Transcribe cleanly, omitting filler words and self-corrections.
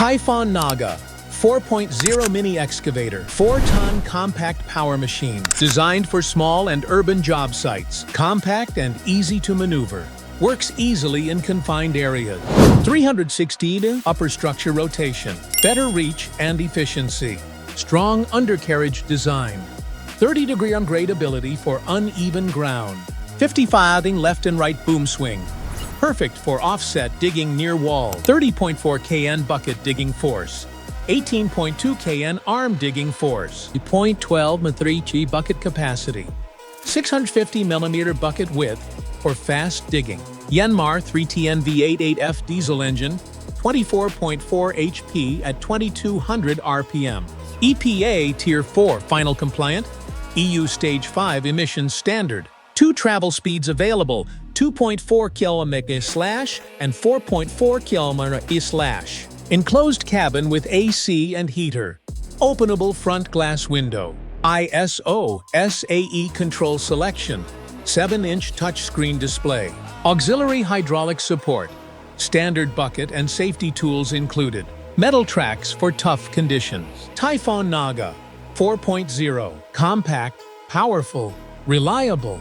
TYPHON NAGA 4.0 mini excavator, 4-ton compact power machine, designed for small and urban job sites, compact and easy to maneuver. Works easily in confined areas. 360 upper structure rotation, better reach and efficiency. Strong undercarriage design. 30-degree ungradability for uneven ground. 55 left and right boom swing. Perfect for offset digging near wall. 30.4 kN bucket digging force. 18.2 kN arm digging force. 0.12 Matrici bucket capacity. 650 mm bucket width for fast digging. YANMAR 3TN V88F diesel engine, 24.4 HP at 2200 RPM. EPA Tier 4 final compliant. EU Stage 5 emissions standard. 2 travel speeds available, 2.4 km/h and 4.4 km/h. Enclosed cabin with AC and heater. Openable front glass window. ISO SAE control selection. 7-inch touchscreen display. Auxiliary hydraulic support. Standard bucket and safety tools included. Metal tracks for tough conditions. TYPHON NAGA 4.0. Compact, powerful, reliable.